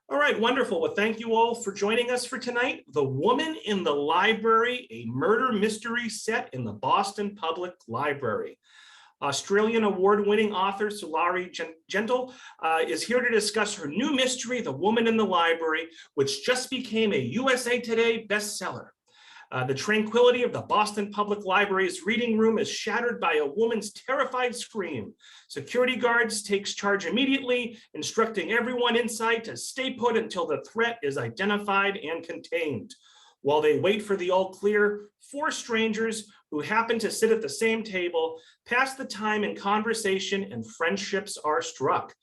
All right, wonderful. Well, thank you all for joining us for tonight. The Woman in the Library, a murder mystery set in the Boston Public Library. Australian award-winning author Sulari Gentill is here to discuss her new mystery, The Woman in the Library, which just became a USA Today bestseller. The tranquility of the Boston Public Library's reading room is shattered by a woman's terrified scream. Security guards takes charge immediately, instructing everyone inside to stay put until the threat is identified and contained. While they wait for the all clear, four strangers who happen to sit at the same table pass the time in conversation and friendships are struck.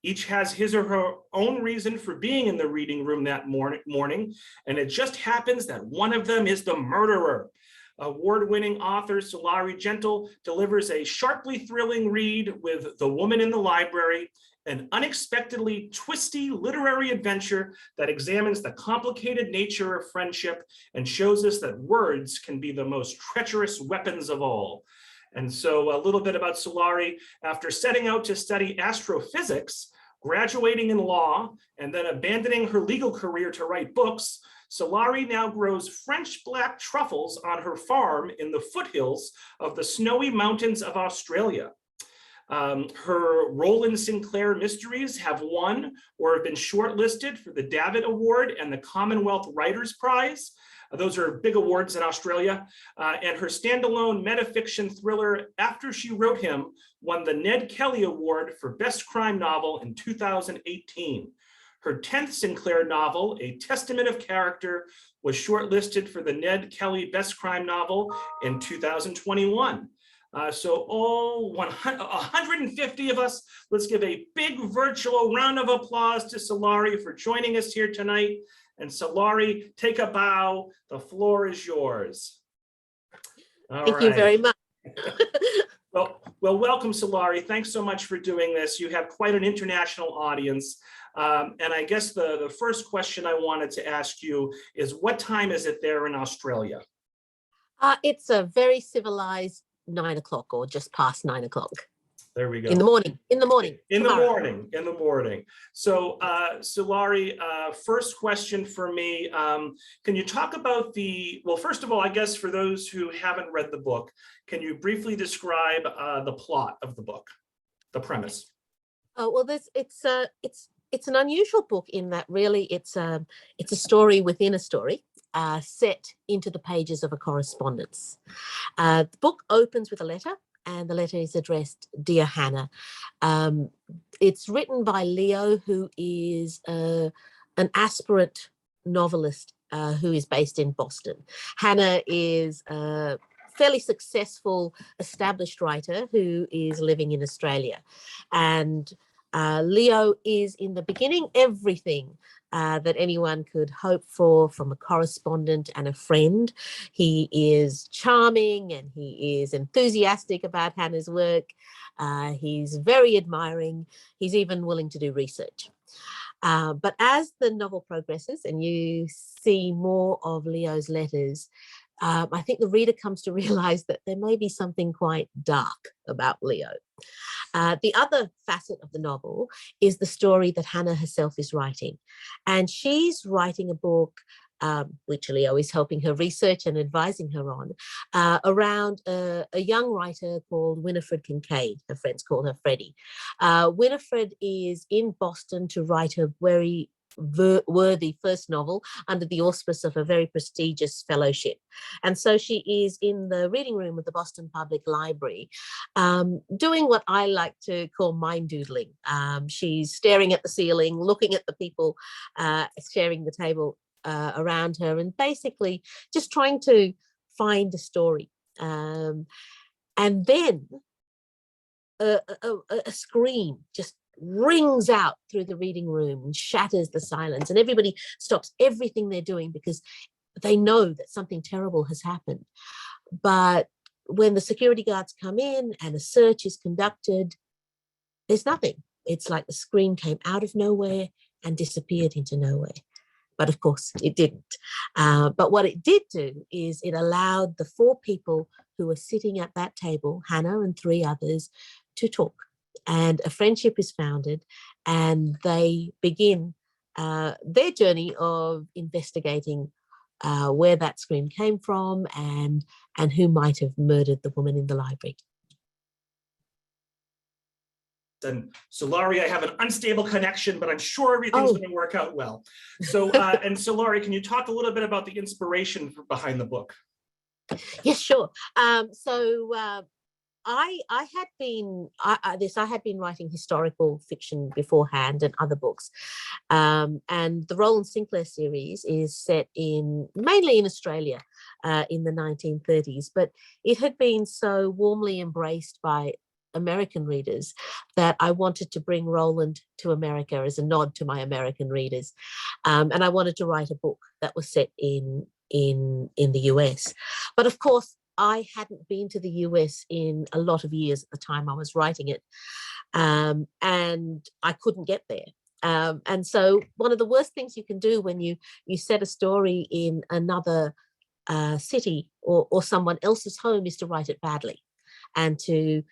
Each has his or her own reason for being in the reading room that morning, and it just happens that one of them is the murderer. Award-winning author Sulari Gentill delivers a sharply thrilling read with The Woman in the Library, an unexpectedly twisty literary adventure that examines the complicated nature of friendship and shows us that words can be the most treacherous weapons of all. And so a little bit about Sulari. After setting out to study astrophysics, graduating in law, and then abandoning her legal career to write books, Sulari now grows French black truffles on her farm in the foothills of the snowy mountains of Australia. Her Roland Sinclair mysteries have won or have been shortlisted for the Davitt Award and the Commonwealth Writers' Prize. Those are big awards in Australia. And her standalone metafiction thriller, After She Wrote Him, won the Ned Kelly Award for Best Crime Novel in 2018. Her 10th Sinclair novel, A Testament of Character, was shortlisted for the Ned Kelly Best Crime Novel in 2021. So all 150 of us, let's give a big virtual round of applause to Sulari for joining us here tonight. And Sulari, take a bow. The floor is yours. Thank you very much. Well, welcome, Sulari. Thanks so much for doing this. You have quite an international audience. And I guess the first question I wanted to ask you is, what time is it there in Australia? It's a very civilized 9 o'clock or just past 9 o'clock. There we go. In the morning. So Sulari, first question for me, can you talk about well, first of all, I guess for those who haven't read the book, can you briefly describe the plot of the book, the premise? Oh, well, it's an unusual book in that really it's a story within a story. Set into the pages of a correspondence. The book opens with a letter, and the letter is addressed, Dear Hannah. It's written by Leo, who is an aspirant novelist who is based in Boston. Hannah is a fairly successful, established writer who is living in Australia. And Leo is, in the beginning, everything that anyone could hope for from a correspondent and a friend. He is charming and he is enthusiastic about Hannah's work. He's very admiring. He's even willing to do research. But as the novel progresses and you see more of Leo's letters, I think the reader comes to realize that there may be something quite dark about Leo. The other facet of the novel is the story that Hannah herself is writing. And she's writing a book, which Leo is helping her research and advising her on, around a young writer called Winifred Kincaid. Her friends call her Freddie. Winifred is in Boston to write her very worthy first novel under the auspice of a very prestigious fellowship. And so she is in the reading room of the Boston Public Library, doing what I like to call mind doodling. She's staring at the ceiling, looking at the people sharing the table around her, and basically just trying to find a story. And then a scream just rings out through the reading room and shatters the silence, and everybody stops everything they're doing because they know that something terrible has happened. But when the security guards come in and a search is conducted, there's nothing. It's like the scream came out of nowhere and disappeared into nowhere. But of course it didn't. But what it did do is it allowed the four people who were sitting at that table, Hannah and three others, to talk. And a friendship is founded, and they begin their journey of investigating where that scream came from and who might have murdered the woman in the library. And Sulari, I have an unstable connection, but I'm sure everything's going to work out well. So, and Sulari, can you talk a little bit about the inspiration behind the book? Yes, sure. I had been writing historical fiction beforehand and other books, and the Roland Sinclair series is set mainly in Australia in the 1930s, but it had been so warmly embraced by American readers that I wanted to bring Roland to America as a nod to my American readers, and I wanted to write a book that was set in the US. But of course, I hadn't been to the US in a lot of years at the time I was writing it, and I couldn't get there. And so one of the worst things you can do when you set a story in another city or someone else's home is to write it badly and to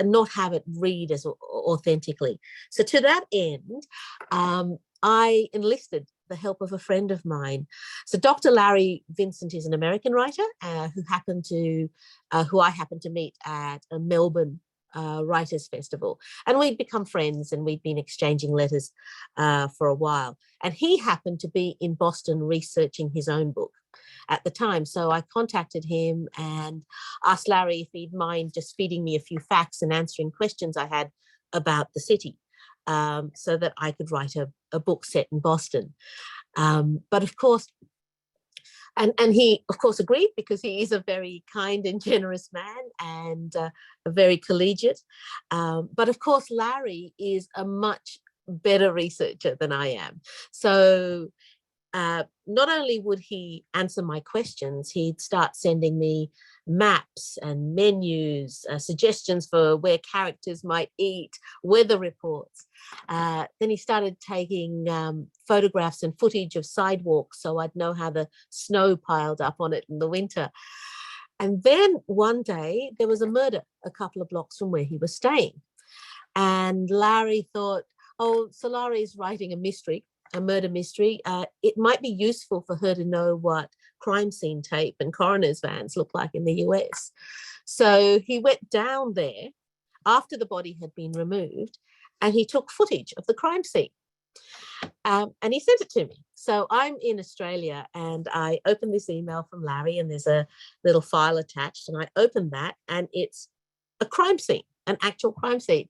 not have it read as authentically. So to that end, I enlisted the help of a friend of mine. So Dr. Larry Vincent is an American writer who I happened to meet at a Melbourne Writers Festival. And we'd become friends and we'd been exchanging letters for a while. And he happened to be in Boston researching his own book at the time. So I contacted him and asked Larry if he'd mind just feeding me a few facts and answering questions I had about the city, so that I could write a book set in Boston. But of course, and he of course agreed, because he is a very kind and generous man and a very collegiate. But of course, Larry is a much better researcher than I am. So not only would he answer my questions, he'd start sending me maps and menus, suggestions for where characters might eat, weather reports. Then he started taking photographs and footage of sidewalks so I'd know how the snow piled up on it in the winter. And then one day there was a murder a couple of blocks from where he was staying. And Larry thought, oh, Sulari's writing a murder mystery. It might be useful for her to know what crime scene tape and coroner's vans look like in the US. So he went down there after the body had been removed and he took footage of the crime scene. And he sent it to me. So I'm in Australia and I opened this email from Larry and there's a little file attached, and I opened that and it's a crime scene, an actual crime scene.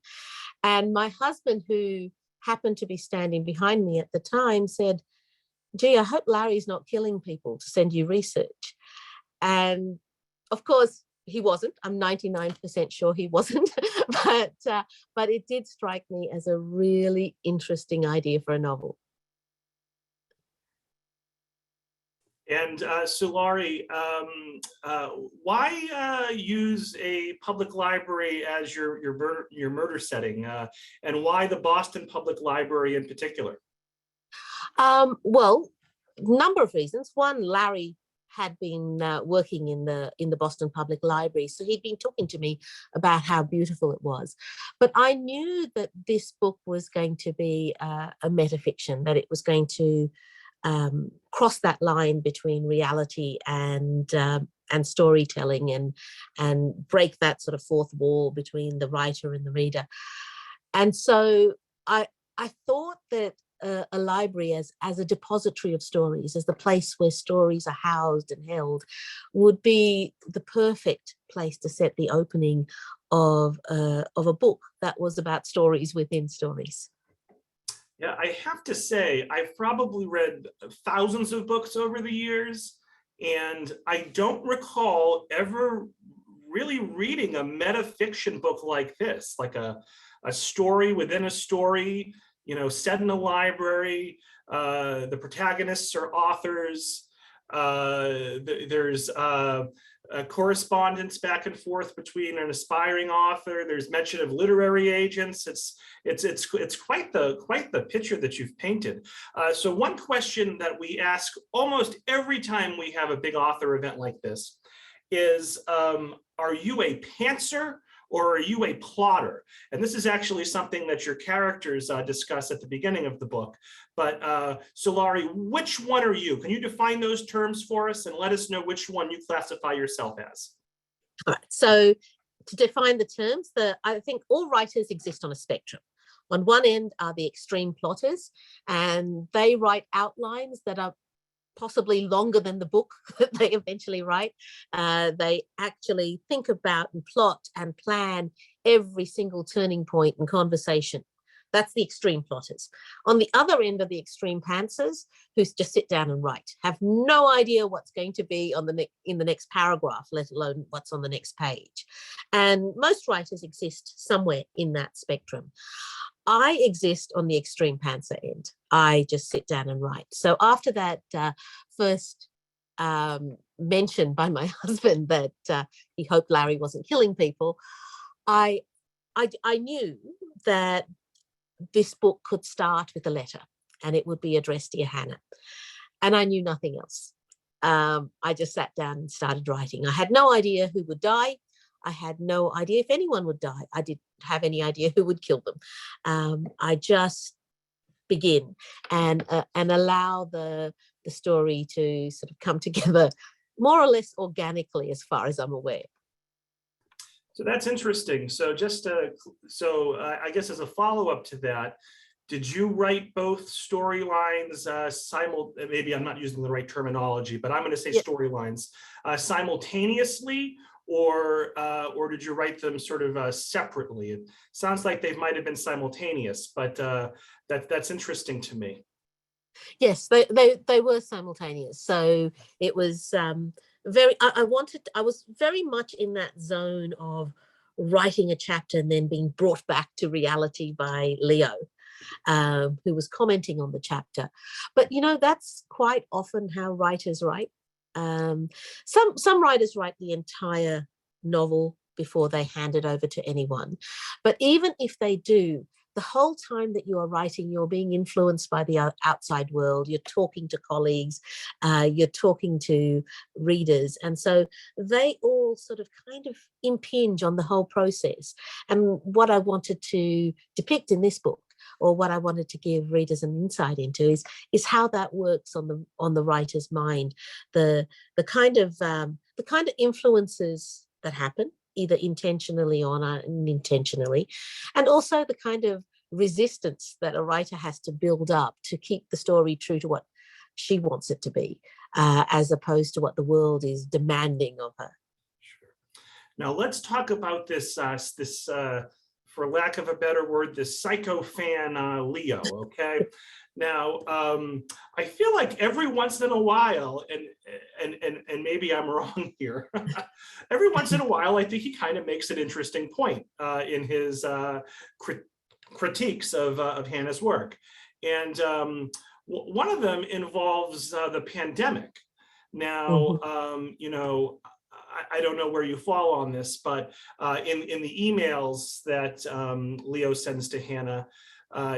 And my husband, who happened to be standing behind me at the time, said, gee, I hope Larry's not killing people to send you research. And of course, he wasn't. I'm 99% sure he wasn't. But it did strike me as a really interesting idea for a novel. And Sulari, why use a public library as your murder setting, and why the Boston Public Library in particular? Well, number of reasons. One, Larry had been working in the Boston Public Library, so he'd been talking to me about how beautiful it was. But I knew that this book was going to be a metafiction, that it was going to cross that line between reality and storytelling and break that sort of fourth wall between the writer and the reader. And so I thought that a library as a depository of stories, as the place where stories are housed and held, would be the perfect place to set the opening of a book that was about stories within stories. Yeah, I have to say, I've probably read thousands of books over the years, and I don't recall ever really reading a metafiction book like this, like a story within a story, set in a library. The protagonists are authors. There's a correspondence back and forth between an aspiring author. There's mention of literary agents. It's quite the picture that you've painted. So one question that we ask almost every time we have a big author event like this is, are you a pantser or are you a plotter? And this is actually something that your characters discuss at the beginning of the book. But Sulari, which one are you? Can you define those terms for us and let us know which one you classify yourself as? All right. So to define the terms, I think all writers exist on a spectrum. On one end are the extreme plotters, and they write outlines that are possibly longer than the book that they eventually write. They actually think about and plot and plan every single turning point and conversation. That's the extreme plotters. On the other end are the extreme pantsers, who just sit down and write, have no idea what's going to be in the next paragraph, let alone what's on the next page. And most writers exist somewhere in that spectrum. I exist on the extreme pantser end. I just sit down and write. So after that first mention by my husband that he hoped Larry wasn't killing people, I knew that this book could start with a letter and it would be addressed to Hannah. And I knew nothing else. I just sat down and started writing. I had no idea who would die. I had no idea if anyone would die. I didn't have any idea who would kill them. I just begin and allow the story to sort of come together more or less organically, as far as I'm aware. So that's interesting. So I guess as a follow-up to that, did you write both storylines maybe I'm not using the right terminology, but I'm going to say storylines simultaneously, or did you write them sort of separately? It sounds like they might have been simultaneous, but that's interesting to me. Yes, they were simultaneous. So it was I was very much in that zone of writing a chapter and then being brought back to reality by Leo, who was commenting on the chapter. But that's quite often how writers write. Some writers write the entire novel before they hand it over to anyone. But even if they do, the whole time that you are writing, you're being influenced by the outside world. You're talking to colleagues, you're talking to readers. And so they all sort of kind of impinge on the whole process. And what I wanted to depict in this book, or what I wanted to give readers an insight into, is how that works on the writer's mind, the kind of influences that happen, either intentionally or unintentionally, and also the kind of resistance that a writer has to build up to keep the story true to what she wants it to be, as opposed to what the world is demanding of her. Sure. Now let's talk about this, for lack of a better word, this psycho fan Leo, okay? Now, I feel like every once in a while, and maybe I'm wrong here, every once in a while, I think he kind of makes an interesting point in his critiques of Hannah's work. And one of them involves the pandemic. Now, I don't know where you fall on this, but in the emails that Leo sends to Hannah,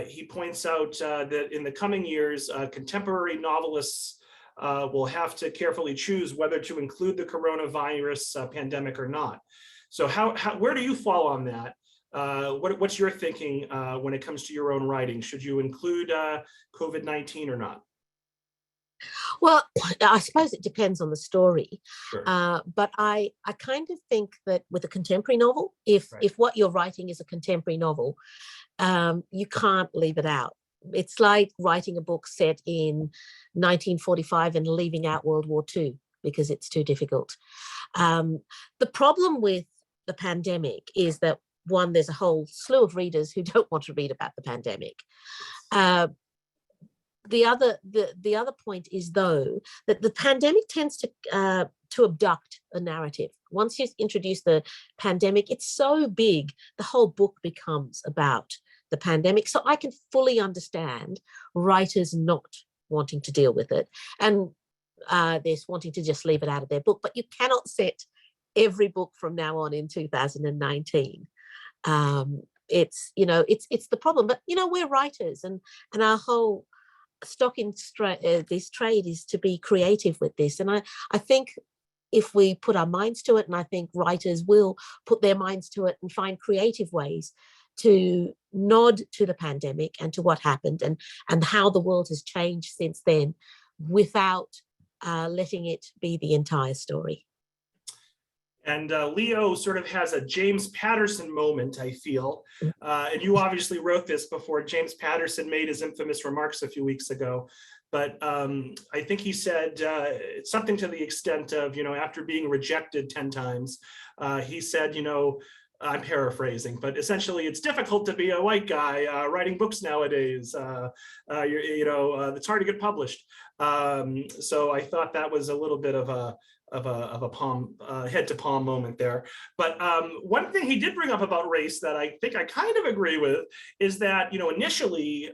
he points out that in the coming years, contemporary novelists will have to carefully choose whether to include the coronavirus pandemic or not. So where do you fall on that? What's your thinking when it comes to your own writing? Should you include COVID-19 or not? Well, I suppose it depends on the story. Sure. But I kind of think that with a contemporary novel, if what you're writing is a contemporary novel, you can't leave it out. It's like writing a book set in 1945 and leaving out World War II because it's too difficult. The problem with the pandemic is that, one, there's a whole slew of readers who don't want to read about the pandemic. The other point is, though, that the pandemic tends to abduct a narrative. Once you introduce the pandemic, it's so big, the whole book becomes about the pandemic. So I can fully understand writers not wanting to deal with it, and they're wanting to just leave it out of their book. But you cannot set every book from now on in 2019. It's the problem. But we're writers, and our whole stock in this trade is to be creative with this. And I think if we put our minds to it, and I think writers will put their minds to it and find creative ways to nod to the pandemic and to what happened and how the world has changed since then without letting it be the entire story. And Leo sort of has a James Patterson moment, I feel. And you obviously wrote this before James Patterson made his infamous remarks a few weeks ago. But I think he said something to the extent of, after being rejected 10 times, he said, I'm paraphrasing, but essentially it's difficult to be a white guy writing books nowadays. It's hard to get published. So I thought that was a little bit of a palm head to palm moment there. But one thing he did bring up about race that I think I kind of agree with is that initially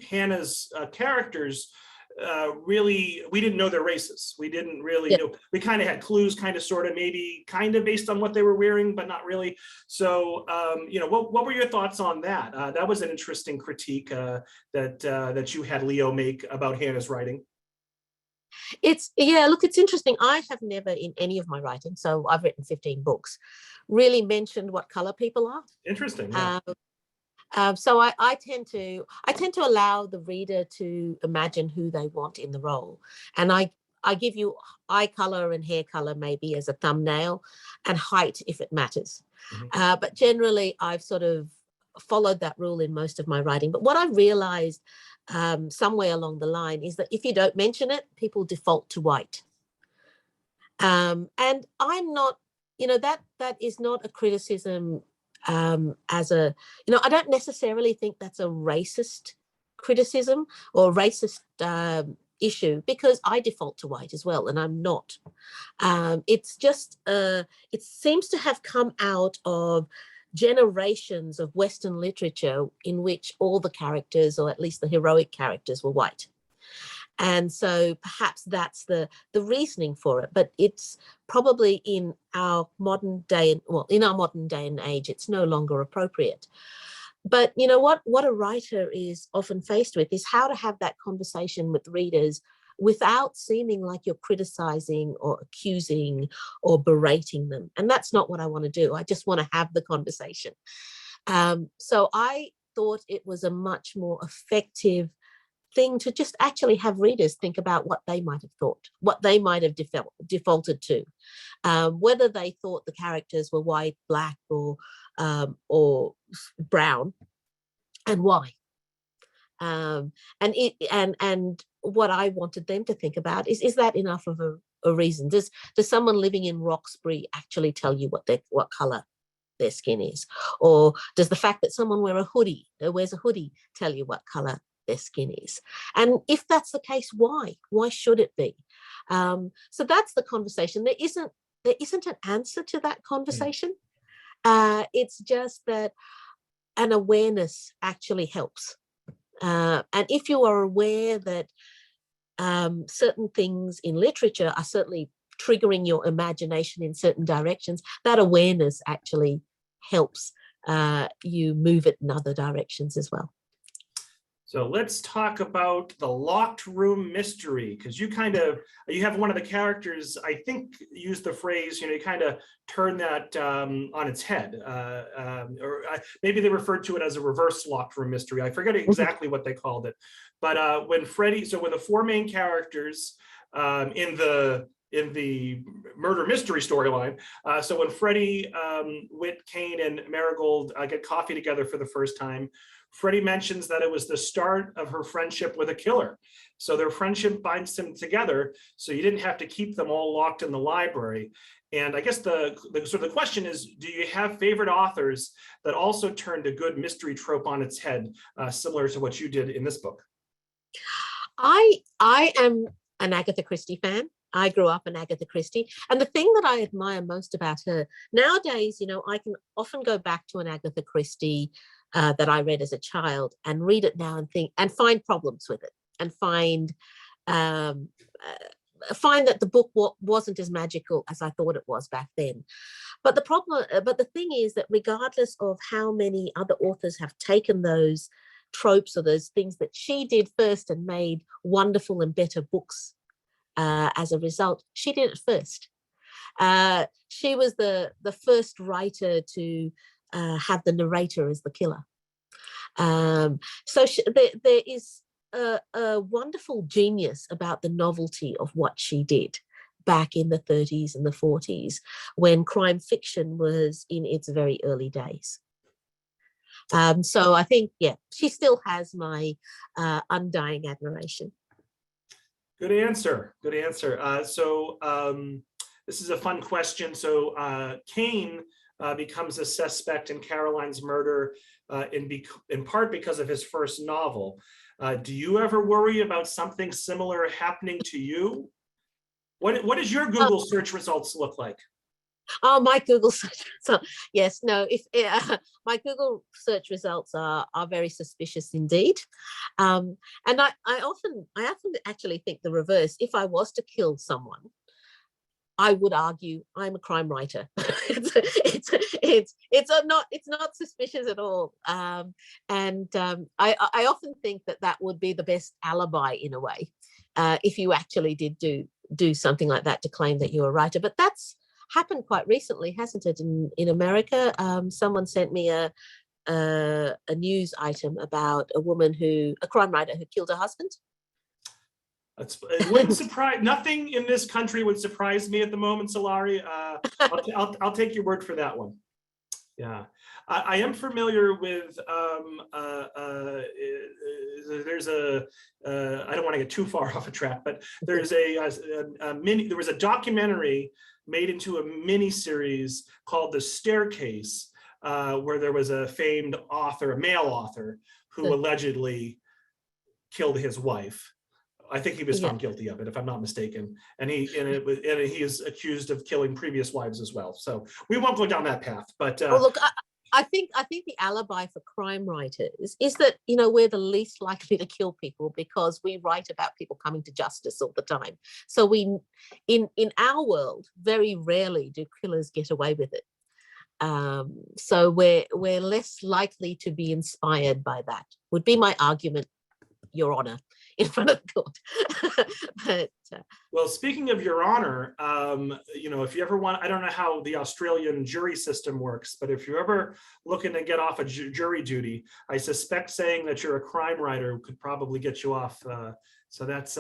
Hannah's characters really, we didn't know their races. We didn't really know. We kind of had clues, kind of, sort of, maybe, kind of based on what they were wearing, but not really. So, what were your thoughts on that? That was an interesting critique that you had Leo make about Hannah's writing. It's interesting. I have never in any of my writing, so I've written 15 books, really mentioned what color people are. Interesting. Yeah. So I tend to allow the reader to imagine who they want in the role, and I give you eye color and hair color maybe as a thumbnail, and height if it matters. Mm-hmm. But generally, I've sort of followed that rule in most of my writing. But what I realized somewhere along the line is that if you don't mention it, people default to white. And I'm not, that is not a criticism as a, I don't necessarily think that's a racist criticism or racist issue, because I default to white as well, and I'm not. It's just, it seems to have come out of generations of Western literature in which all the characters, or at least the heroic characters, were white. And so perhaps that's the reasoning for it. But it's probably in our modern day, and age, it's no longer appropriate. But what a writer is often faced with is how to have that conversation with readers without seeming like you're criticizing or accusing or berating them. And that's not what I want to do. I just want to have the conversation. So I thought it was a much more effective thing to just actually have readers think about what they might have thought, what they might have defaulted to, whether they thought the characters were white, black, or brown, and why. And what I wanted them to think about is that enough of a reason? Does someone living in Roxbury actually tell you what color their skin is? Or does the fact that someone wears a hoodie tell you what color their skin is? And if that's the case, why should it be? So that's the conversation. There isn't an answer to that conversation. It's just that an awareness actually helps. And if you are aware that certain things in literature are certainly triggering your imagination in certain directions, that awareness actually helps you move it in other directions as well. So let's talk about the locked room mystery, because you have one of the characters, I think, use the phrase, you kind of turn that on its head, or maybe they referred to it as a reverse locked room mystery. I forget exactly what they called it, but when the four main characters in the murder mystery storyline, so when Freddie, Whit, Kane, and Marigold get coffee together for the first time, Freddie mentions that it was the start of her friendship with a killer. So their friendship binds them together, so you didn't have to keep them all locked in the library. And I guess the question is, do you have favorite authors that also turned a good mystery trope on its head, similar to what you did in this book? I am an Agatha Christie fan. I grew up in Agatha Christie. And the thing that I admire most about her, nowadays, I can often go back to an Agatha Christie that I read as a child and read it now and find problems with it, and find that the book wasn't as magical as I thought it was back then. But the thing is that regardless of how many other authors have taken those tropes or those things that she did first and made wonderful and better books as a result. She did it first. She was the first writer to have the narrator as the killer. So there is a wonderful genius about the novelty of what she did back in the 30s and the 40s, when crime fiction was in its very early days. So I think, yeah, she still has my undying admiration. Good answer. Good answer. This is a fun question. So Kane becomes a suspect in Caroline's murder in part because of his first novel. Do you ever worry about something similar happening to you? What does your Google search results look like? Oh, my Google search results. Yes, no, if my Google search results are very suspicious indeed. And I often actually think the reverse. If I was to kill someone, I would argue I'm a crime writer. It's not suspicious at all. I often think that would be the best alibi in a way, if you actually did do something like that to claim that you're a writer. But that's happened quite recently, hasn't it? In America, someone sent me a news item about a crime writer who killed her husband. It wouldn't surprise. Nothing in this country would surprise me at the moment, Sulari. I'll take your word for that one. Yeah, I am familiar with. There's a. I don't want to get too far off a track, but there's there was a documentary made into a mini series called The Staircase, where there was a famed author, a male author, who allegedly killed his wife. I think he was found guilty of it, if I'm not mistaken, and he is accused of killing previous wives as well. So we won't go down that path. But well, look, I think the alibi for crime writers is that, you know, we're the least likely to kill people because we write about people coming to justice all the time. So we, in our world, very rarely do killers get away with it. So we're less likely to be inspired by that. Would be my argument, Your Honor, in front of the court. But, well, speaking of Your Honor, you know, if you ever want, I don't know how the Australian jury system works, but if you're ever looking to get off of jury duty, I suspect saying that you're a crime writer could probably get you off. So that's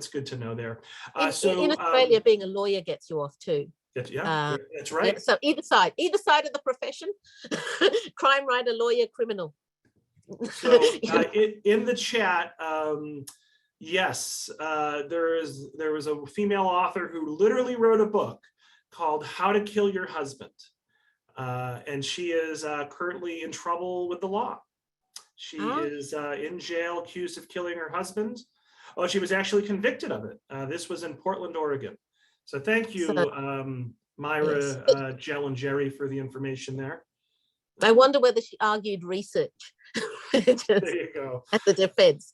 good to know there. In Australia, being a lawyer gets you off too. Yeah, that's right. Yeah, so either side of the profession, crime writer, lawyer, criminal. So in the chat, yes, there was a female author who literally wrote a book called How to Kill Your Husband. And she is currently in trouble with the law. She is in jail, accused of killing her husband. Oh, she was actually convicted of it. This was in Portland, Oregon. So thank you, Myra, yes. Jill and Jerry, for the information there. I wonder whether she argued research. There you go. At the defense.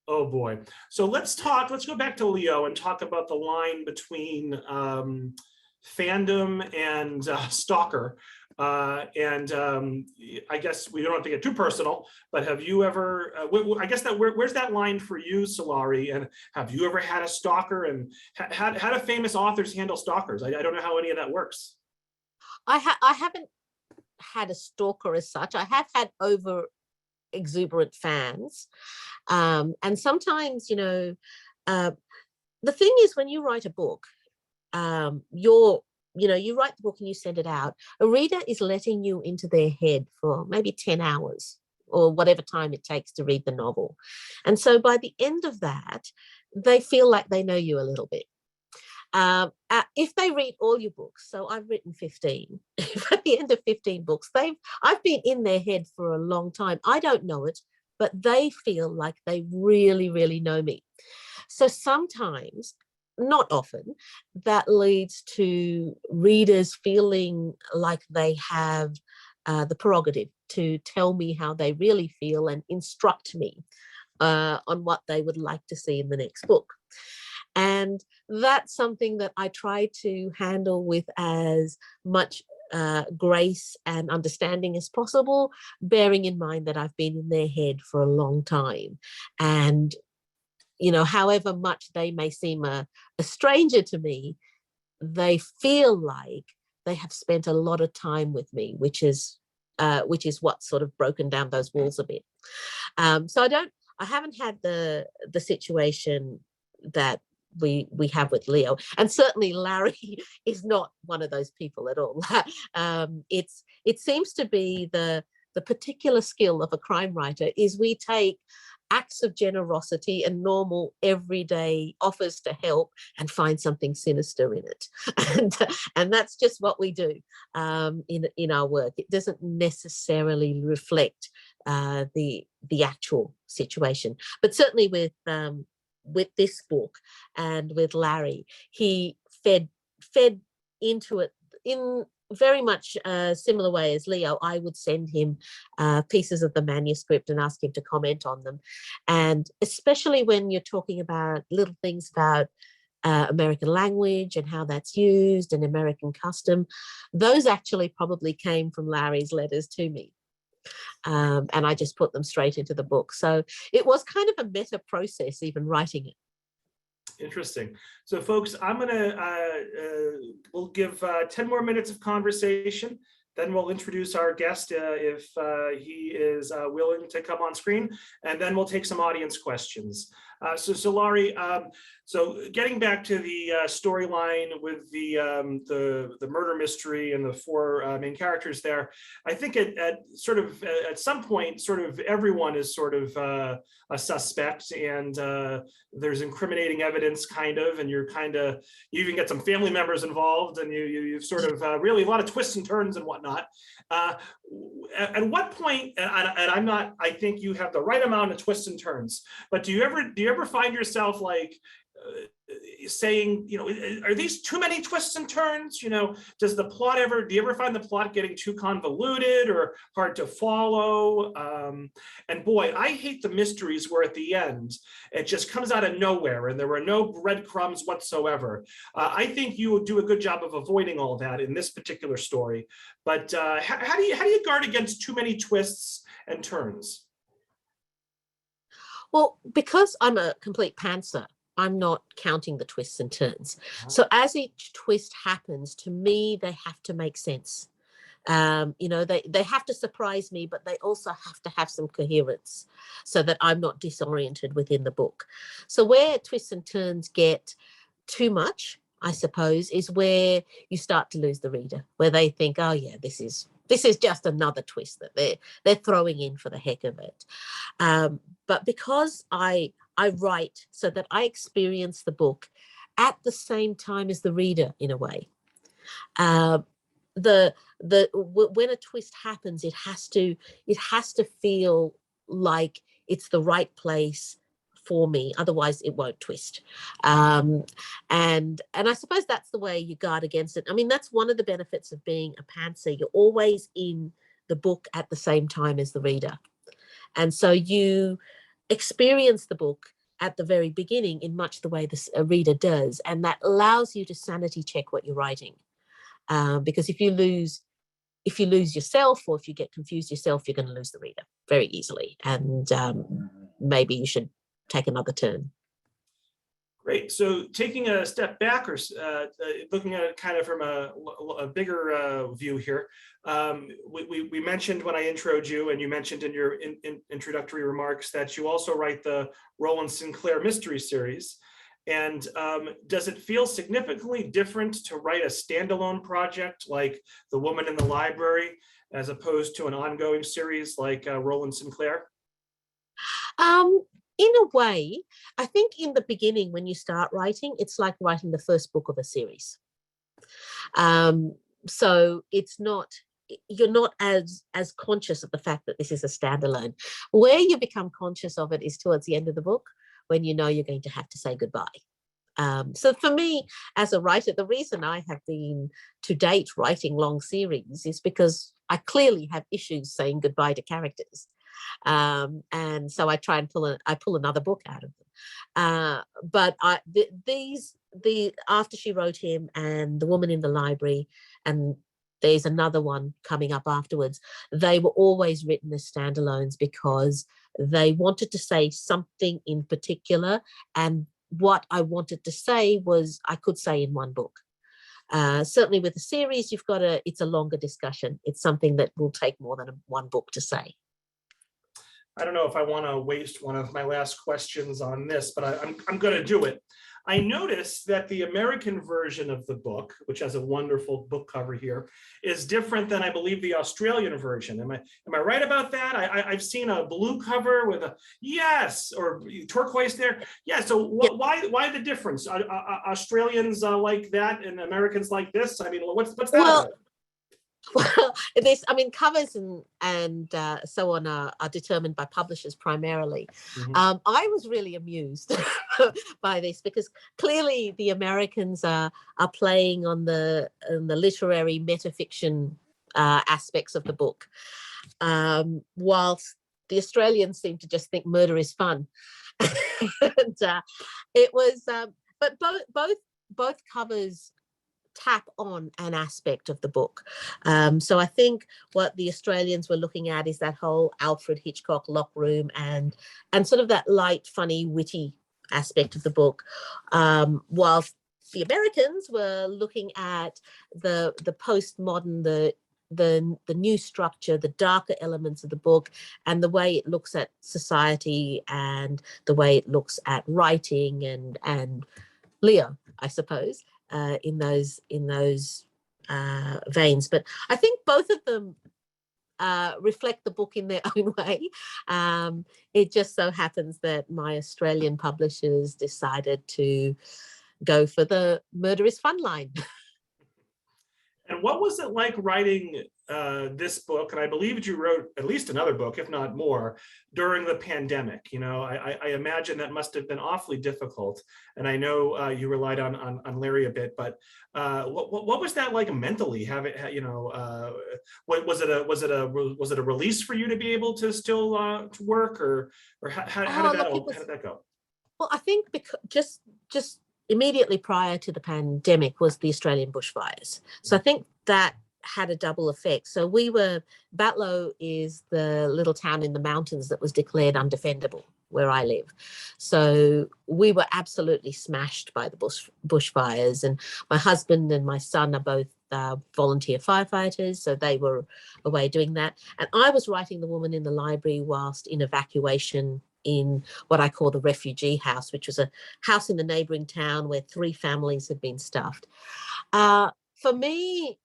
Oh boy. So let's go back to Leo and talk about the line between fandom and stalker. I guess we don't have to get too personal, but have you ever, I guess where's that line for you, Sulari? And have you ever had a stalker, and how do famous authors handle stalkers? I don't know how any of that works. I haven't had a stalker as such. I have had over exuberant fans, and sometimes, you know, the thing is, when you write a book, you write the book and you send it out. A reader is letting you into their head for maybe 10 hours or whatever time it takes to read the novel, and so by the end of that, they feel like they know you a little bit. If they read all your books, so I've written 15, if at the end of 15 books, I've been in their head for a long time. I don't know it, but they feel like they really, really know me. So sometimes, not often, that leads to readers feeling like they have the prerogative to tell me how they really feel and instruct me on what they would like to see in the next book. And that's something that I try to handle with as much grace and understanding as possible, bearing in mind that I've been in their head for a long time. And however much they may seem a stranger to me, they feel like they have spent a lot of time with me, which is what's sort of broken down those walls a bit. So I haven't had the situation that we have with Leo, and certainly Larry is not one of those people at all. It seems to be the particular skill of a crime writer is we take acts of generosity and normal everyday offers to help and find something sinister in it. And that's just what we do in our work. It doesn't necessarily reflect the actual situation, but certainly with this book and with Larry, he fed into it in very much a similar way as Leo. I would send him pieces of the manuscript and ask him to comment on them. And especially when you're talking about little things about American language and how that's used and American custom, those actually probably came from Larry's letters to me. And I just put them straight into the book. So it was kind of a meta process, even writing it. Interesting. So folks, we'll give 10 more minutes of conversation. Then we'll introduce our guest if he is willing to come on screen, and then we'll take some audience questions. So Sulari, so getting back to the storyline with the murder mystery and the four main characters there, I think at some point, sort of everyone is sort of a suspect, and there's incriminating evidence, kind of, and you even get some family members involved, and you sort of really a lot of twists and turns and whatnot. At what point, and I think you have the right amount of twists and turns, but do you ever find yourself like saying, are these too many twists and turns? Do you ever find the plot getting too convoluted or hard to follow? And boy, I hate the mysteries where at the end, it just comes out of nowhere and there were no breadcrumbs whatsoever. I think you do a good job of avoiding all that in this particular story. But how do you guard against too many twists and turns? Well, because I'm a complete pantser, I'm not counting the twists and turns. So as each twist happens, to me, they have to make sense. They have to surprise me, but they also have to have some coherence so that I'm not disoriented within the book. So where twists and turns get too much, I suppose, is where you start to lose the reader, where they think, oh yeah, this is just another twist that they're throwing in for the heck of it. But because I write so that I experience the book at the same time as the reader, in a way. When a twist happens, it has to feel like it's the right place for me, otherwise it won't twist. And I suppose that's the way you guard against it. I mean, that's one of the benefits of being a pantser. You're always in the book at the same time as the reader. And so you experience the book at the very beginning in much the way a reader does, and that allows you to sanity check what you're writing. Because if you lose yourself, or if you get confused yourself, you're going to lose the reader very easily, and maybe you should take another turn. Great. So taking a step back, or looking at it kind of from a bigger view here, we mentioned when I introed you, and you mentioned in your introductory remarks, that you also write the Roland Sinclair mystery series. And does it feel significantly different to write a standalone project like The Woman in the Library, as opposed to an ongoing series like Roland Sinclair? In a way, I think in the beginning, when you start writing, it's like writing the first book of a series. So you're not as conscious of the fact that this is a standalone. Where you become conscious of it is towards the end of the book, when you know you're going to have to say goodbye. So for me, as a writer, the reason I have been to date writing long series is because I clearly have issues saying goodbye to characters. And so I try and pull another book out of them. But after She Wrote Him and The Woman in the Library, and there's another one coming up afterwards, they were always written as standalones because They wanted to say something in particular, and what I wanted to say was I could say in one book. Certainly with a series, it's a longer discussion. It's something that will take more than one book to say. I don't know if I want to waste one of my last questions on this, but I'm going to do it. I noticed that the American version of the book, which has a wonderful book cover here, is different than I believe the Australian version. Am I right about that? I've seen a blue cover with a yes or turquoise there. Yeah. So why the difference? Are Australians like that and Americans like this? I mean, what's that about? Well, covers and so on are determined by publishers primarily. Mm-hmm. I was really amused by this because clearly the Americans are playing on the literary metafiction aspects of the book, whilst the Australians seem to just think murder is fun. And it was, but both covers tap on an aspect of the book. So I think what the Australians were looking at is that whole Alfred Hitchcock lock room and sort of that light, funny, witty aspect of the book, whilst the Americans were looking at the postmodern, the new structure, the darker elements of the book, and the way it looks at society and the way it looks at writing and Leo, I suppose. In those veins, but I think both of them reflect the book in their own way. It just so happens that my Australian publishers decided to go for the murder is fun line. And what was it like writing this book? And I believe you wrote at least another book, if not more, during the pandemic. You know, I imagine that must have been awfully difficult. And I know you relied on Larry a bit, but what was that like mentally? Was it a release for you to be able to still to work, or how did that go? Well, I think because just immediately prior to the pandemic was the Australian bushfires. So I think that had a double effect. So Batlow is the little town in the mountains that was declared undefendable where I live. So we were absolutely smashed by the bushfires. And my husband and my son are both volunteer firefighters, so they were away doing that. And I was writing The Woman in the Library whilst in evacuation in what I call the Refugee House, which was a house in the neighbouring town where 3 families had been stuffed. For me,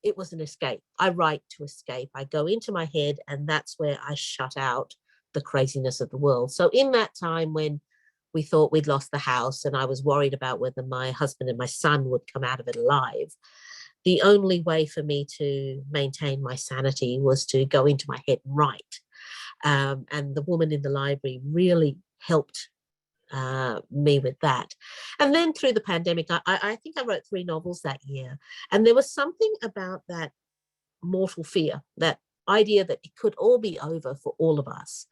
it was an escape. I write to escape. I go into my head, and that's where I shut out the craziness of the world. So in that time when we thought we'd lost the house and I was worried about whether my husband and my son would come out of it alive, the only way for me to maintain my sanity was to go into my head and write. And The Woman in the Library really helped me with that. And then through the pandemic, I think I wrote 3 novels that year. And there was something about that mortal fear, that idea that it could all be over for all of us.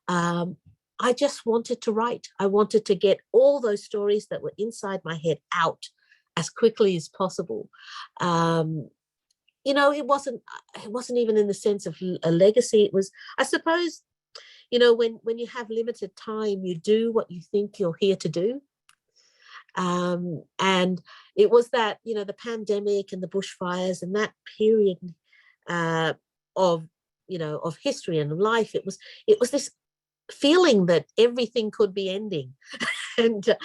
I just wanted to write. I wanted to get all those stories that were inside my head out as quickly as possible. It wasn't even in the sense of a legacy. It was, I suppose, when you have limited time, you do what you think you're here to do. And it was that, the pandemic and the bushfires and that period of history and life. It was this feeling that everything could be ending, and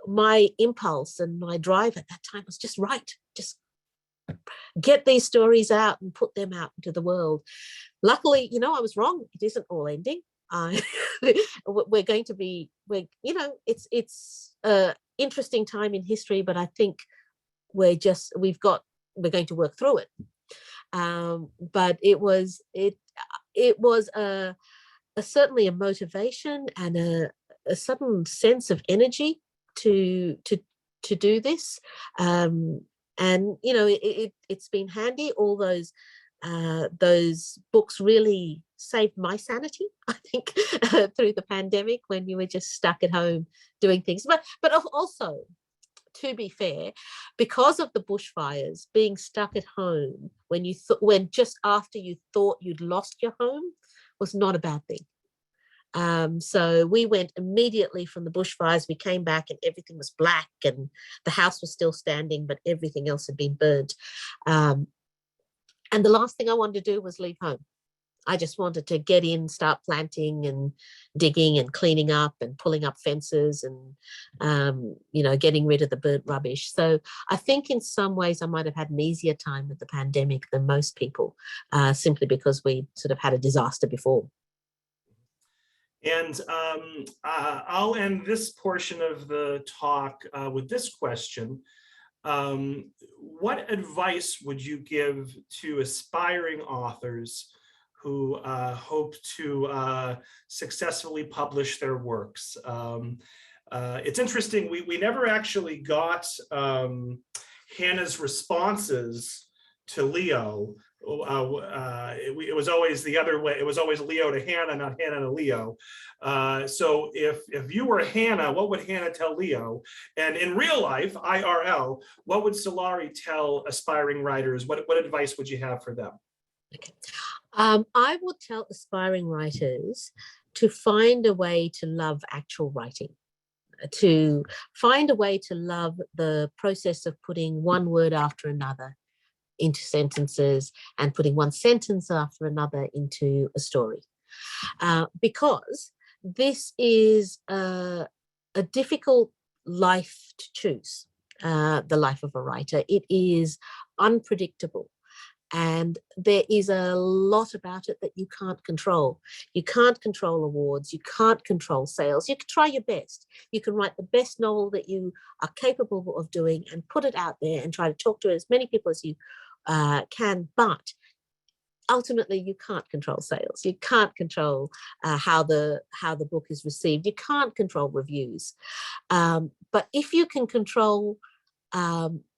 my impulse and my drive at that time was just get these stories out and put them out into the world. Luckily, I was wrong. It isn't all ending. We're going to be, it's a interesting time in history, but I think we're going to work through it. But it was certainly a motivation and a sudden sense of energy to do this. And it's been handy. All those books really saved my sanity, I think, through the pandemic when you were just stuck at home doing things. But also, to be fair, because of the bushfires, being stuck at home when just after you thought you'd lost your home was not a bad thing. So we went immediately from the bushfires. We came back and everything was black and the house was still standing, but everything else had been burnt. And the last thing I wanted to do was leave home. I just wanted to get in, start planting and digging and cleaning up and pulling up fences and, getting rid of the burnt rubbish. So I think in some ways I might have had an easier time with the pandemic than most people, simply because we sort of had a disaster before. And I'll end this portion of the talk with this question. What advice would you give to aspiring authors who hope to successfully publish their works? It's interesting, we never actually got Hannah's responses to Leo. It was always the other way. It was always Leo to Hannah, not Hannah to Leo. So if you were Hannah, what would Hannah tell Leo? And in real life, IRL, what would Sulari tell aspiring writers? What advice would you have for them? Okay. I would tell aspiring writers to find a way to love actual writing, to find a way to love the process of putting one word after another into sentences and putting one sentence after another into a story. Because this is a difficult life to choose, the life of a writer. It is unpredictable. And there is a lot about it that you can't control. You can't control awards. You can't control sales. You can try your best. You can write the best novel that you are capable of doing and put it out there and try to talk to as many people as you can. But ultimately, you can't control sales. You can't control how the book is received. You can't control reviews. But if you can control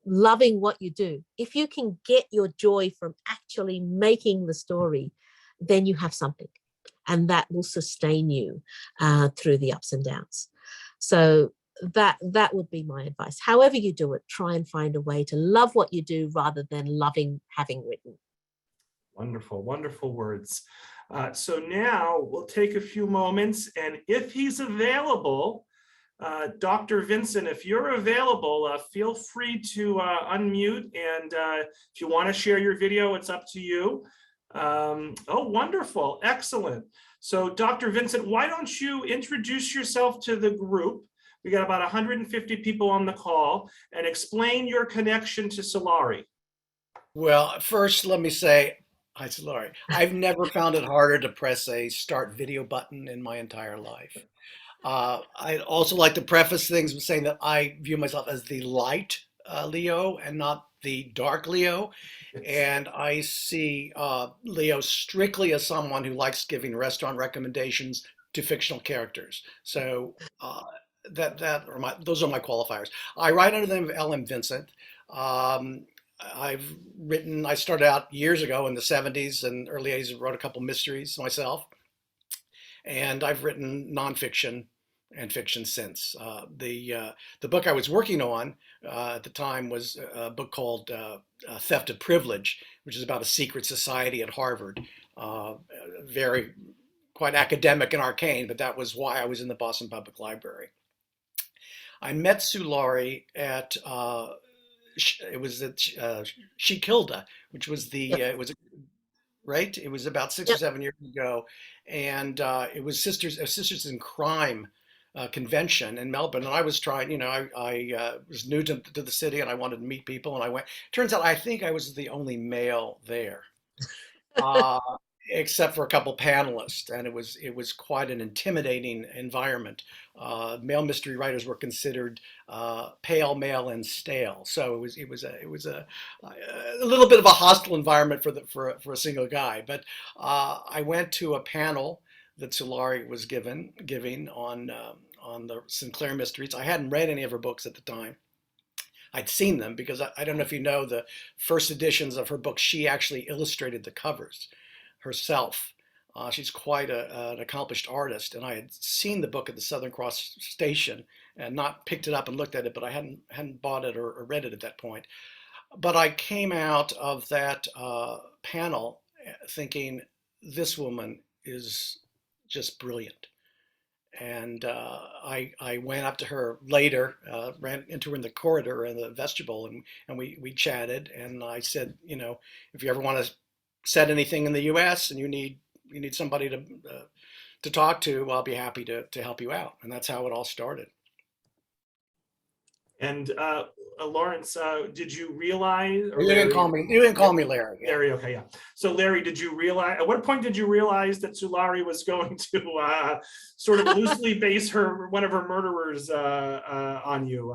loving what you do, if you can get your joy from actually making the story, then you have something, and that will sustain you through the ups and downs. So that would be my advice. However you do it, try and find a way to love what you do rather than loving having written. Wonderful, wonderful words. So now we'll take a few moments, and if he's available, Dr. Vincent, if you're available, feel free to unmute, and if you want to share your video, it's up to you. Oh, wonderful, excellent. So Dr. Vincent, why don't you introduce yourself to the group? We got about 150 people on the call, and explain your connection to Sulari. Well, first, let me say, hi, Sulari. I've never found it harder to press a start video button in my entire life. I'd also like to preface things with saying that I view myself as the light Leo and not the dark Leo. And I see Leo strictly as someone who likes giving restaurant recommendations to fictional characters. So those are my qualifiers. I write under the name of L.M. Vincent. I started out years ago in the 70s and early 80s, wrote a couple mysteries myself. And I've written nonfiction and fiction since. The book I was working on at the time was a book called Theft of Privilege, which is about a secret society at Harvard. Quite academic and arcane, but that was why I was in the Boston Public Library. I met Sulari at She Kilda, which was it was about 6 or 7 years ago, and it was Sisters in Crime convention in Melbourne, and I was trying. I was new to the city, and I wanted to meet people, and I went. Turns out, I think I was the only male there. Except for a couple panelists, and it was quite an intimidating environment. Male mystery writers were considered pale, male, and stale, so it was a little bit of a hostile environment for a single guy. But I went to a panel that Sulari was giving on the Sinclair mysteries. I hadn't read any of her books at the time. I'd seen them because I don't know if you know, the first editions of her books, she actually illustrated the covers herself. She's quite an accomplished artist, and I had seen the book at the Southern Cross station and not picked it up and looked at it, but I hadn't bought it or read it at that point. But I came out of that panel thinking, this woman is just brilliant. And I went up to her later, ran into her in the corridor in the vestibule, and we chatted. And I said, you know, if you ever want to set anything in the U.S. and you need somebody to talk to, I'll be happy to help you out. And that's how it all started. And Lawrence, did you realize? Or You didn't call me. You didn't call me Larry. Yeah. Larry, okay, yeah. So Larry, did you realize? At what point did you realize that Sulari was going to sort of loosely base one of her murderers on you?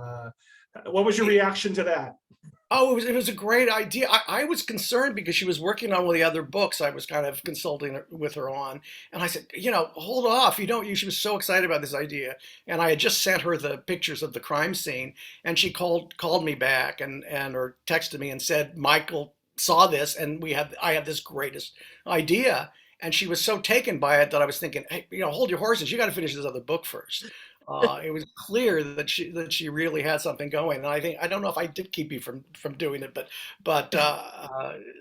What was your reaction to that? Oh, it was a great idea. I was concerned because she was working on one of the other books I was kind of consulting with her on. And I said, you know, hold off. She was so excited about this idea. And I had just sent her the pictures of the crime scene. And she called me back or texted me and said, Michael saw this and I have this greatest idea. And she was so taken by it that I was thinking, hey, you know, hold your horses. You got to finish this other book first. It was clear that she really had something going, and I don't know if I did keep you from doing it, but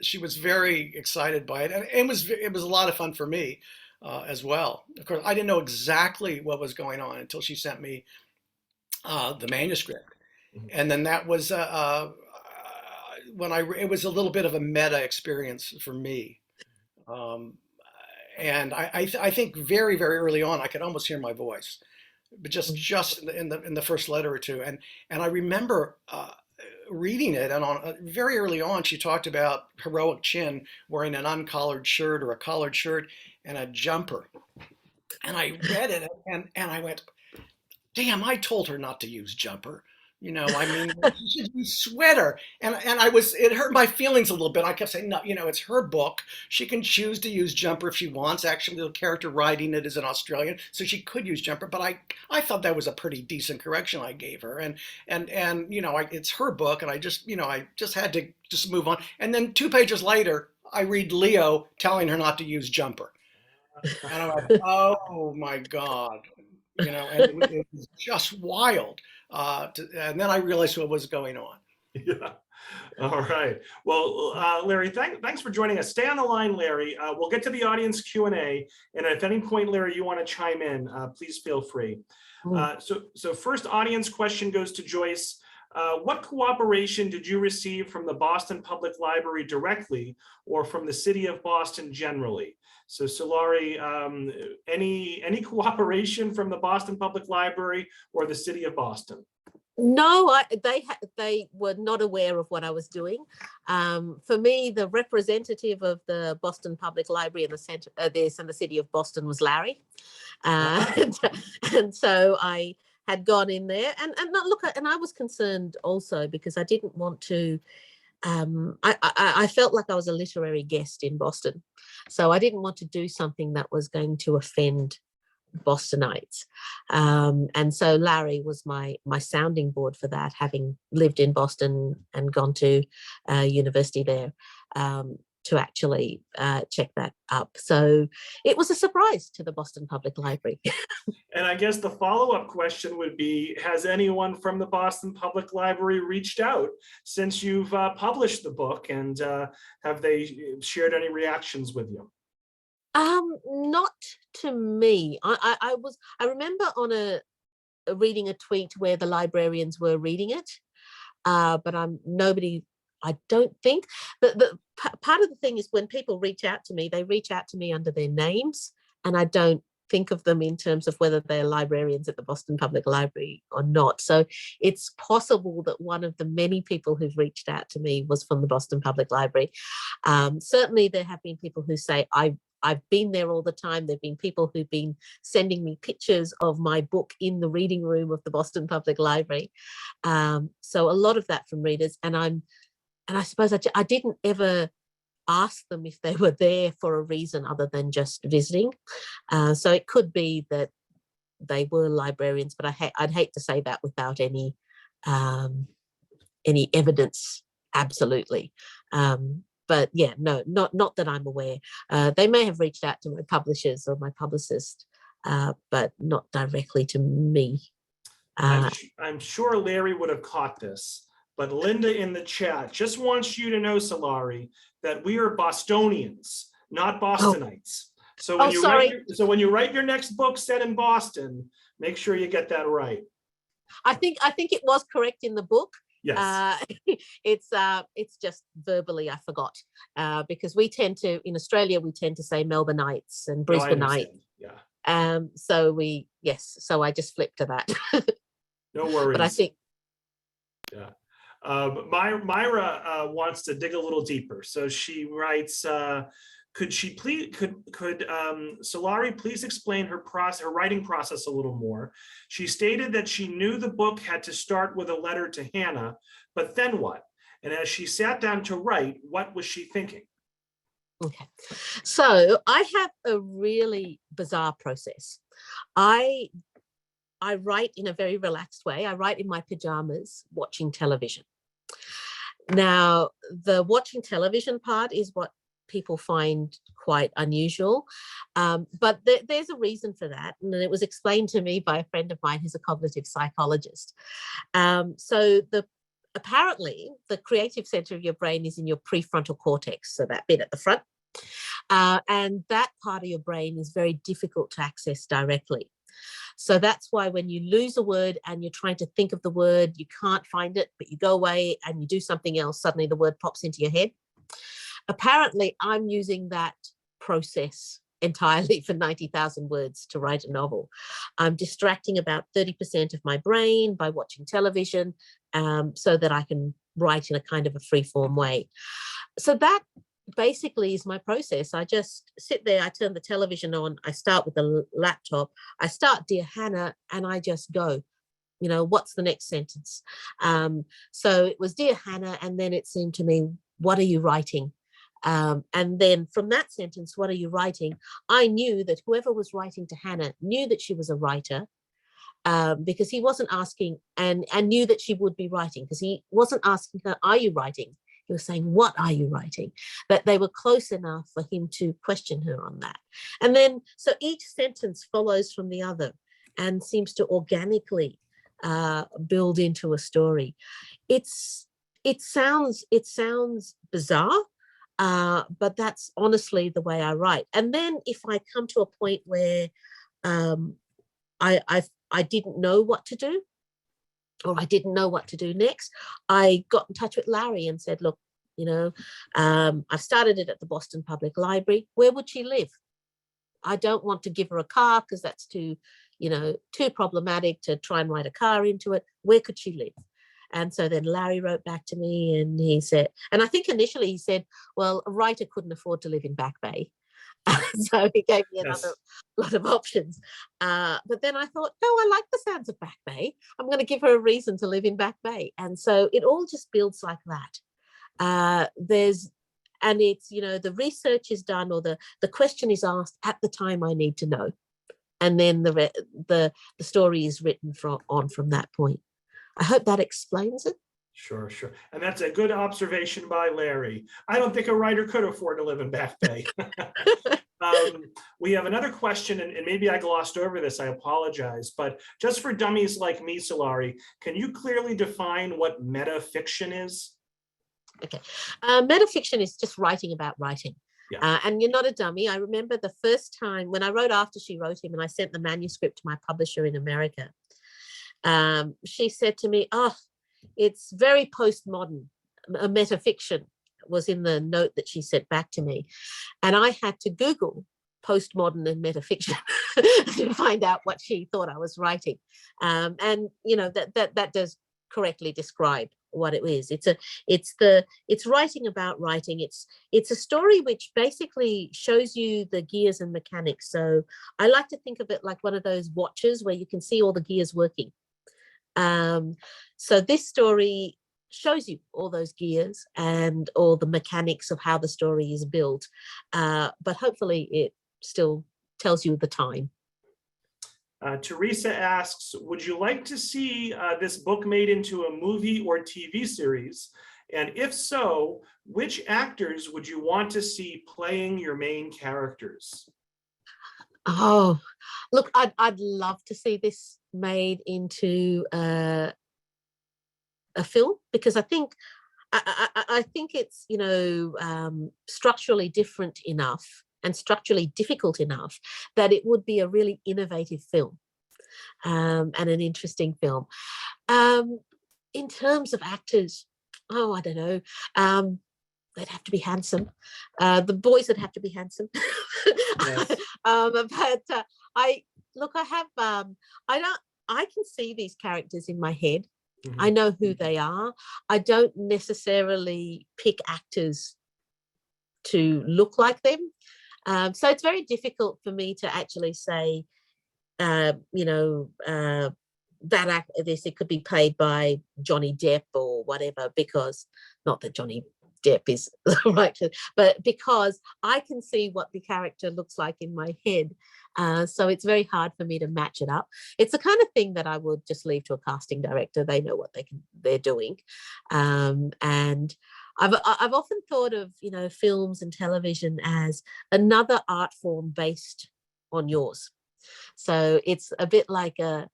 she was very excited by it, and it was a lot of fun for me as well. Of course, I didn't know exactly what was going on until she sent me the manuscript, and then that was it was a little bit of a meta experience for me. And I think very, very early on, I could almost hear my voice, but just in the first letter or two. And I remember reading it, and very early on, she talked about heroic Chin wearing an uncollared shirt or a collared shirt and a jumper. And I read it, and I went, damn, I told her not to use jumper. You know, I mean, she should use sweater. And it hurt my feelings a little bit. I kept saying, no, you know, it's her book. She can choose to use jumper if she wants. Actually, the character writing it is an Australian, so she could use jumper. But I thought that was a pretty decent correction I gave her. And you know, it's her book, and I just had to just move on. And then 2 pages later, I read Leo telling her not to use jumper. And I'm like, oh my God. You know, and it was just wild. And then I realized what was going on. Yeah. All right. Well, Larry, thanks for joining us. Stay on the line, Larry. We'll get to the audience Q&A. And if at any point, Larry, you want to chime in, please feel free. So first audience question goes to Joyce. What cooperation did you receive from the Boston Public Library directly or from the city of Boston generally? So Sulari, any cooperation from the Boston Public Library or the city of Boston? No, they were not aware of what I was doing. For me, the representative of the Boston Public Library in the center, and the city of Boston was Larry, and so I had gone in there and look, and I was concerned also because I didn't want to. I felt like I was a literary guest in Boston, so I didn't want to do something that was going to offend Bostonites, and so Larry was my sounding board for that, having lived in Boston and gone to university there, to actually check that up. So it was a surprise to the Boston Public Library. And I guess the follow-up question would be, has anyone from the Boston Public Library reached out since you've published the book, and have they shared any reactions with you? Not to me. I remember on reading a tweet where the librarians were reading it, but nobody. I don't think the part of the thing is when people reach out to me, they reach out to me under their names, and I don't think of them in terms of whether they're librarians at the Boston Public Library or not. So it's possible that one of the many people who've reached out to me was from the Boston Public Library. Certainly there have been people who say, I've been there all the time. There've been people who've been sending me pictures of my book in the reading room of the Boston Public Library. So a lot of that from readers, and I suppose I didn't ever ask them if they were there for a reason other than just visiting. So it could be that they were librarians, but I'd hate to say that without any evidence. Absolutely. But yeah, no, not that I'm aware. They may have reached out to my publishers or my publicist, but not directly to me. I'm sure Larry would have caught this, but Linda in the chat just wants you to know, Sulari, that we are Bostonians, not Bostonites. So Oh, sorry. when you write your next book set in Boston, make sure you get that right. I think it was correct in the book. Yes. It's just verbally I forgot, because we tend to, in Australia, we tend to say Melbourneites and No, I Brisbaneites. understand. Yeah. So I just flipped to that. No worries. But I think, yeah. Myra wants to dig a little deeper. So she writes, could Sulari please explain her writing process a little more? She stated that she knew the book had to start with a letter to Hannah, but then what? And as she sat down to write, what was she thinking? okay. So I have a really bizarre process. I write in a very relaxed way. I write in my pajamas, watching television. Now, the watching television part is what people find quite unusual, but there's a reason for that, and it was explained to me by a friend of mine who's a cognitive psychologist. So apparently the creative center of your brain is in your prefrontal cortex, so that bit at the front, and that part of your brain is very difficult to access directly. So that's why when you lose a word and you're trying to think of the word, you can't find it, but you go away and you do something else, suddenly the word pops into your head. Apparently, I'm using that process entirely for 90,000 words to write a novel. I'm distracting about 30% of my brain by watching television, so that I can write in a kind of a free-form way. So that basically is my process. I just sit there, I turn the television on, I start with the laptop, I start Dear Hannah, and I just go, what's the next sentence? So it was Dear Hannah, and then it seemed to me, what are you writing? And then from that sentence, what are you writing? I knew that whoever was writing to Hannah knew that she was a writer, because he wasn't asking, and knew that she would be writing, because he wasn't asking her, are you writing? He was saying, what are you writing? That they were close enough for him to question her on that. And then, so each sentence follows from the other and seems to organically build into a story. It sounds bizarre, but that's honestly the way I write. And then if I come to a point where I didn't know what to do, or I didn't know what to do next, I got in touch with Larry and said, look, I've started it at the Boston Public Library. Where would she live? I don't want to give her a car because that's too problematic to try and write a car into it. Where could she live? And so then Larry wrote back to me and he said, and I think initially he said, well, a writer couldn't afford to live in Back Bay. So he gave me another lot of options. But then I thought, no, I like the sounds of Back Bay. I'm going to give her a reason to live in Back Bay. And so it all just builds like that. It's, the research is done, or the question is asked at the time I need to know. And then the story is written from that point. I hope that explains it. Sure. And that's a good observation by Larry. I don't think a writer could afford to live in Back Bay. We have another question, and maybe I glossed over this, I apologize, but just for dummies like me, Sulari, can you clearly define what metafiction is? Okay. Metafiction is just writing about writing. Yeah. And you're not a dummy. I remember the first time when I wrote After She Wrote Him and I sent the manuscript to my publisher in America, she said to me, oh, it's very postmodern. A metafiction was in the note that she sent back to me. And I had to Google postmodern and metafiction to find out what she thought I was writing. And that does correctly describe what it is. It's writing about writing. It's a story which basically shows you the gears and mechanics. So I like to think of it like one of those watches where you can see all the gears working. So this story shows you all those gears and all the mechanics of how the story is built, but hopefully it still tells you the time. Teresa asks, would you like to see this book made into a movie or TV series? And if so, which actors would you want to see playing your main characters? Oh, look, I'd love to see this made into a film, because I think it's structurally different enough and structurally difficult enough that it would be a really innovative film, and an interesting film. In terms of actors, I don't know. They'd have to be handsome. The boys would have to be handsome. Yes. But I have, I can see these characters in my head. Mhm. I know who they are. I don't necessarily pick actors to look like them. So it's very difficult for me to actually say, it could be played by Johnny Depp or whatever, because not that Johnny Depp is right, but because I can see what the character looks like in my head. So it's very hard for me to match it up. It's the kind of thing that I would just leave to a casting director. They know what they're doing. And I've often thought of, films and television as another art form based on yours. So it's a bit like a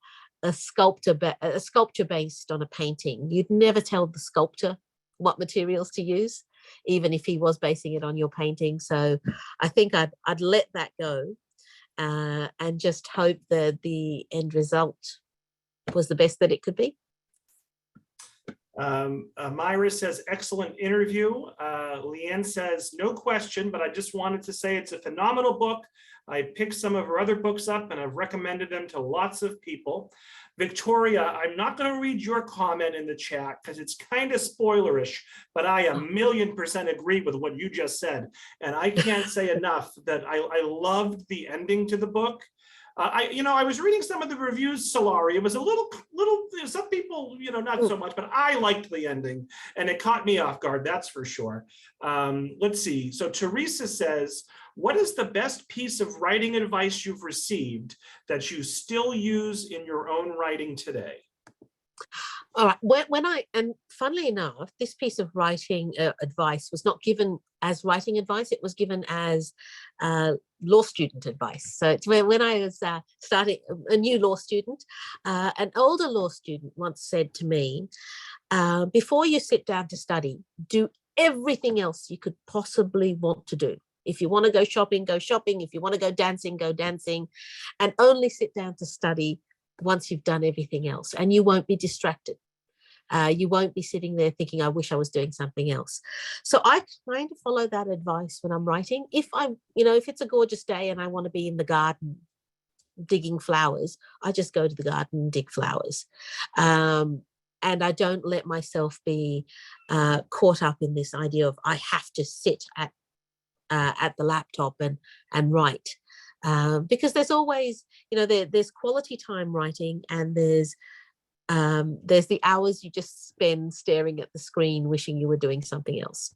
sculpture based on a painting. You'd never tell the sculptor what materials to use, even if he was basing it on your painting. So I think I'd let that go, and just hope that the end result was the best that it could be. Myra says, excellent interview. Leanne says, no question, but I just wanted to say it's a phenomenal book. I picked some of her other books up and I've recommended them to lots of people. Victoria, I'm not going to read your comment in the chat because it's kind of spoilerish, but I 1,000,000% agree with what you just said. And I can't say enough that I loved the ending to the book. I was reading some of the reviews, Sulari. It was a little, some people, not so much, but I liked the ending and it caught me off guard, that's for sure. Let's see. So Teresa says, what is the best piece of writing advice you've received that you still use in your own writing today? All right. And funnily enough, this piece of writing advice was not given as writing advice. It was given as law student advice. So it's when I was starting a new law student, an older law student once said to me, before you sit down to study, do everything else you could possibly want to do. If you want to go shopping, go shopping. If you want to go dancing, go dancing, and only sit down to study once you've done everything else, and you won't be distracted. You won't be sitting there thinking, I wish I was doing something else. So I kind of follow that advice when I'm writing. If it's a gorgeous day and I want to be in the garden digging flowers, I just go to the garden and dig flowers. And I don't let myself be caught up in this idea of I have to sit at the laptop and write. Because there's always, there's quality time writing, and there's the hours you just spend staring at the screen wishing you were doing something else.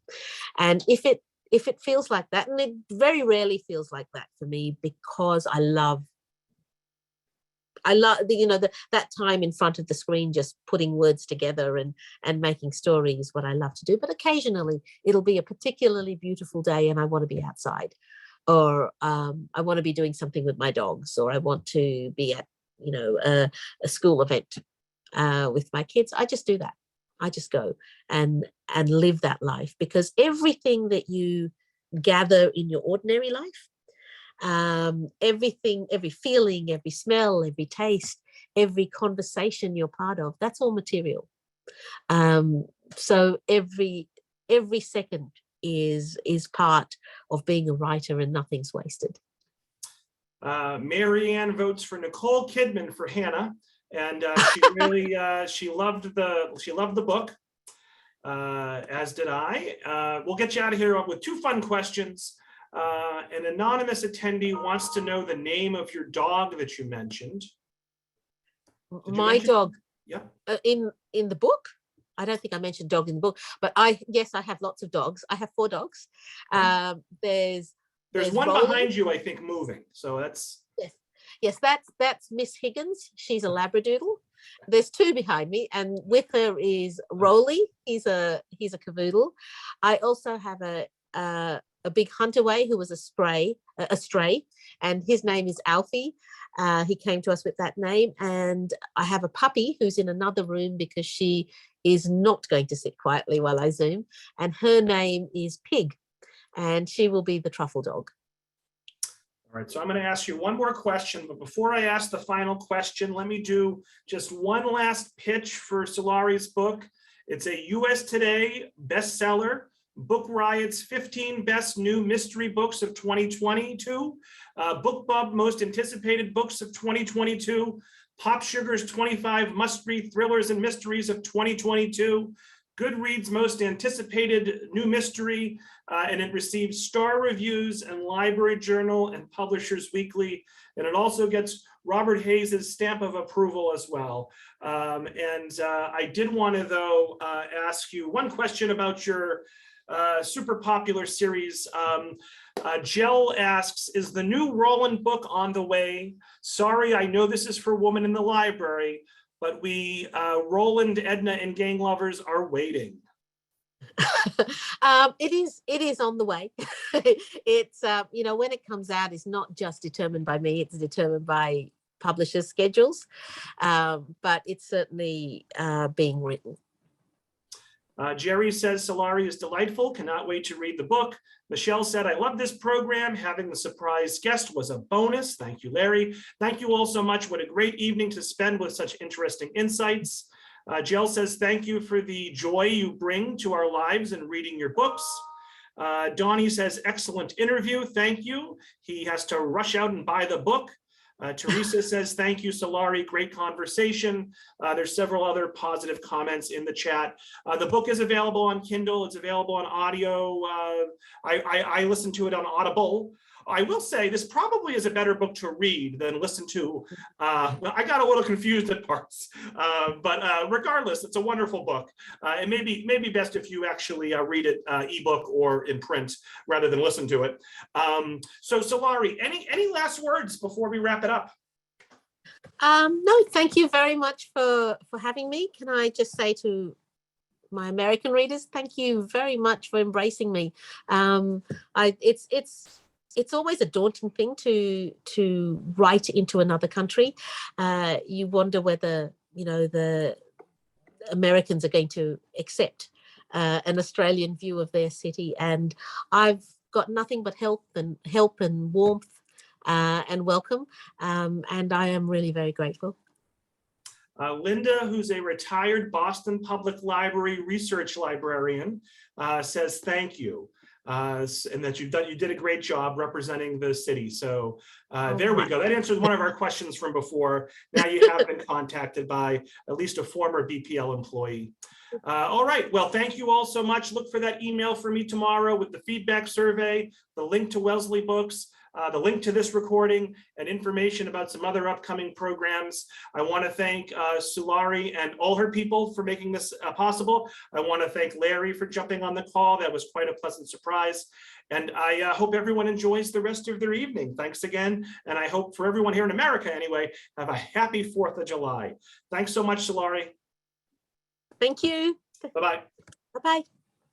And if it feels like that, and it very rarely feels like that for me, because I love that time in front of the screen, just putting words together and making stories, what I love to do. But occasionally it'll be a particularly beautiful day and I want to be outside, or I want to be doing something with my dogs, or I want to be at a school event with my kids. I just do that. I just go and live that life, because everything that you gather in your ordinary life, everything, every feeling, every smell, every taste, every conversation you're part of, that's all material. So every second is part of being a writer, and nothing's wasted. Marianne votes for Nicole Kidman for Hannah, and she loved the book, as did I. We'll get you out of here with two fun questions. An anonymous attendee wants to know the name of your dog that you mentioned. My dog. Yeah. In the book, I don't think I mentioned dog in the book, but I have lots of dogs. I have 4 dogs. There's one Rolly. behind you, I think, moving. So that's yes. That's Miss Higgins. She's a Labradoodle. There's 2 behind me, and with her is Rolly. He's a cavoodle. I also have a big Hunterway who was a stray, and his name is Alfie. He came to us with that name. And I have a puppy who's in another room because she is not going to sit quietly while I Zoom, and her name is Pig, and she will be the truffle dog. All right, so I'm going to ask you one more question, but before I ask the final question, let me do just one last pitch for Sulari's book. It's a US Today bestseller, Book Riot's 15 Best New Mystery Books of 2022, BookBub Most Anticipated Books of 2022, Pop Sugar's 25 Must-Read Thrillers and Mysteries of 2022, Goodreads Most Anticipated New Mystery, and it receives star reviews and Library Journal and Publishers Weekly, and it also gets Robert Hayes' stamp of approval as well. I did want to, though, ask you one question about your super popular series. Jill asks, is the new Roland book on the way? Sorry, I know this is for Woman in the Library, but we, Roland, Edna, and gang lovers are waiting. It is on the way. It's you know, when it comes out, it's not just determined by me, it's determined by publishers' schedules, but it's certainly being written. Jerry says Sulari is delightful, cannot wait to read the book. Michelle said, I love this program. Having the surprise guest was a bonus. Thank you, Larry. Thank you all so much. What a great evening to spend with such interesting insights. Jill says, thank you for the joy you bring to our lives in reading your books. Donnie says, excellent interview. Thank you. He has to rush out and buy the book. Teresa says, thank you, Sulari, great conversation. There's several other positive comments in the chat. The book is available on Kindle. It's available on audio. I listen to it on Audible. I will say this probably is a better book to read than listen to. I got a little confused at parts, but regardless, it's a wonderful book. It may be best if you actually read it ebook or in print rather than listen to it. So Sulari, any last words before we wrap it up? No, thank you very much for having me. Can I just say to my American readers, thank you very much for embracing me. It's always a daunting thing to write into another country. You wonder whether, you know, the Americans are going to accept an Australian view of their city, and I've got nothing but help and warmth and welcome, and I am really very grateful. Linda, who's a retired Boston Public Library research librarian, says thank you. And that you did a great job representing the city. So there we go. That answers one of our questions from before. Now you have been contacted by at least a former BPL employee. All right. Well, thank you all so much. Look for that email from me tomorrow with the feedback survey, the link to Wellesley Books, the link to this recording, and information about some other upcoming programs. I want to thank Sulari and all her people for making this possible. I want to thank Larry for jumping on the call. That was quite a pleasant surprise. And I hope everyone enjoys the rest of their evening. Thanks again. And I hope for everyone here in America anyway, have a happy 4th of July. Thanks so much, Sulari. Thank you. Bye-bye. Bye-bye.